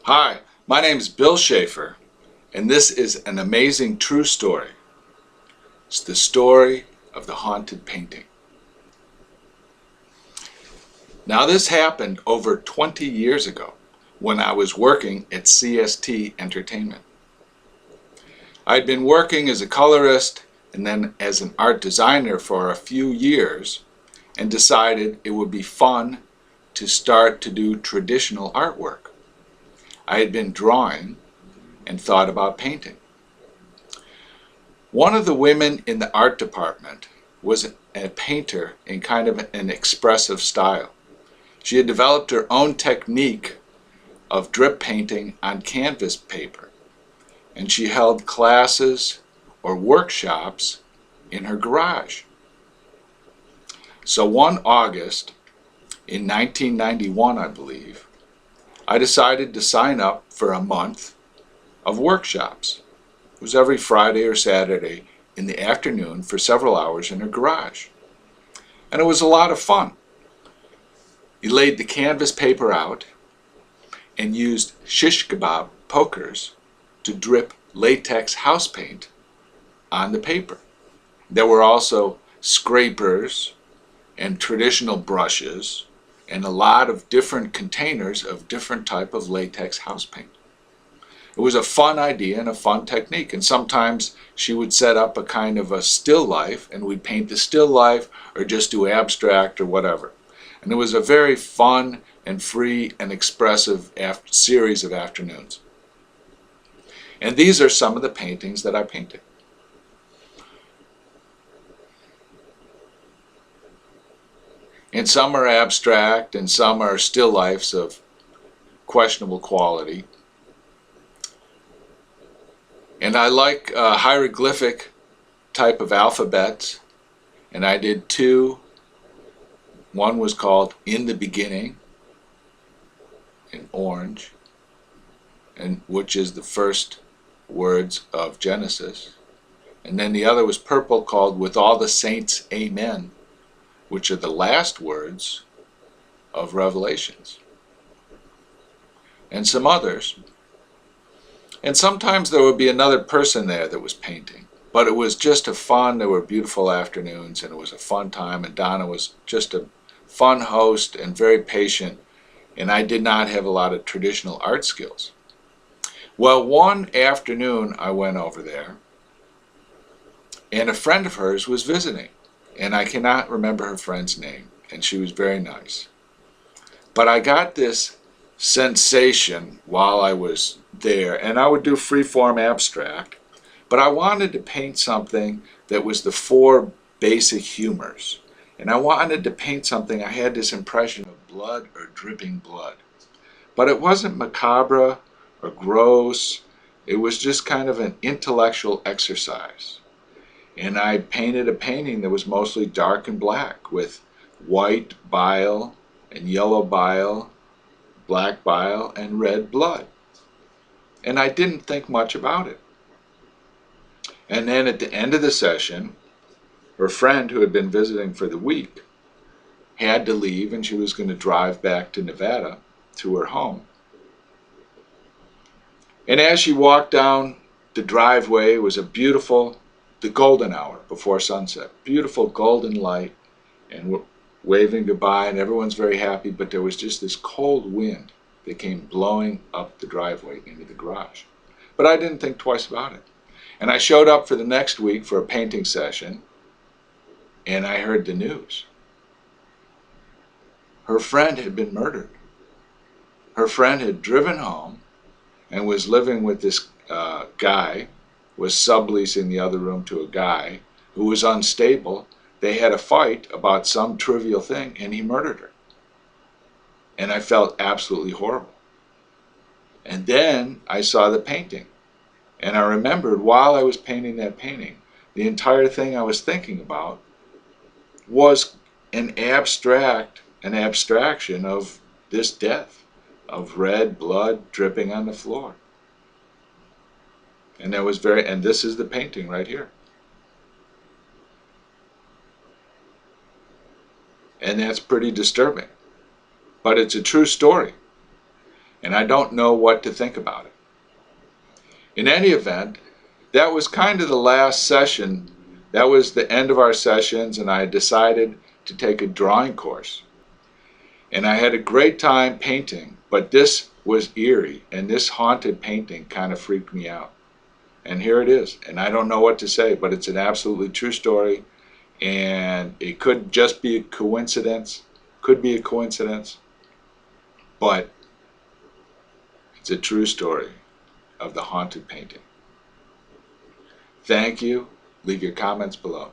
Hi, my name is Bill Schaeffer, and this is an amazing true story. It's the story of the haunted painting. Now, this happened over 20 years ago when I was working at CST Entertainment. I'd been working as a colorist and then as an art designer for a few years and decided it would be fun to start to do traditional artwork. I had been drawing and thought about painting. One of the women in the art department was a painter in kind of an expressive style. She had developed her own technique of drip painting on canvas paper, and she held classes or workshops in her garage. So one August in 1991, I believe, I decided to sign up for a month of workshops. It was every Friday or Saturday in the afternoon for several hours in her garage. And it was a lot of fun. He laid the canvas paper out and used shish kebab pokers to drip latex house paint on the paper. There were also scrapers and traditional brushes and a lot of different containers of different type of latex house paint. It was a fun idea and a fun technique, and sometimes she would set up a kind of a still life and we'd paint the still life or just do abstract or whatever. And it was a very fun and free and expressive series of afternoons. And these are some of the paintings that I painted. And some are abstract and some are still lifes of questionable quality. And I like hieroglyphic type of alphabets, and I did two. One was called In the Beginning in orange, and which is the first words of Genesis. And then the other was purple called With All the Saints, Amen, which are the last words of Revelations. And some others. And sometimes there would be another person there that was painting. But it was just there were beautiful afternoons and it was a fun time, and Donna was just a fun host and very patient, and I did not have a lot of traditional art skills. Well, one afternoon I went over there and a friend of hers was visiting, and I cannot remember her friend's name, and she was very nice. But I got this sensation while I was there, and I would do free-form abstract, but I wanted to paint something that was the four basic humors. And I wanted to paint something, I had this impression of blood or dripping blood. But it wasn't macabre or gross, it was just kind of an intellectual exercise. And I painted a painting that was mostly dark and black with white bile and yellow bile, black bile, and red blood. And I didn't think much about it. And then at the end of the session, her friend who had been visiting for the week had to leave, and she was going to drive back to Nevada to her home. And as she walked down the driveway, it was the golden hour before sunset, beautiful golden light, and we're waving goodbye, and everyone's very happy, but there was just this cold wind that came blowing up the driveway into the garage. But I didn't think twice about it. And I showed up for the next week for a painting session, and I heard the news. Her friend had been murdered. Her friend had driven home and was living with this guy, was subleasing the other room to a guy who was unstable. They had a fight about some trivial thing, and he murdered her. And I felt absolutely horrible. And then I saw the painting. And I remembered while I was painting that painting, the entire thing I was thinking about was an abstraction of this death, of red blood dripping on the floor. And this is the painting right here. And that's pretty disturbing. But it's a true story. and I don't know what to think about it. In any event, that was kind of the last session. That was the end of our sessions, and I decided to take a drawing course. And I had a great time painting, but this was eerie, and this haunted painting kind of freaked me out. And here it is, and I don't know what to say, but it's an absolutely true story, and it could just be a coincidence, but it's a true story of the haunted painting. Thank you. Leave your comments below.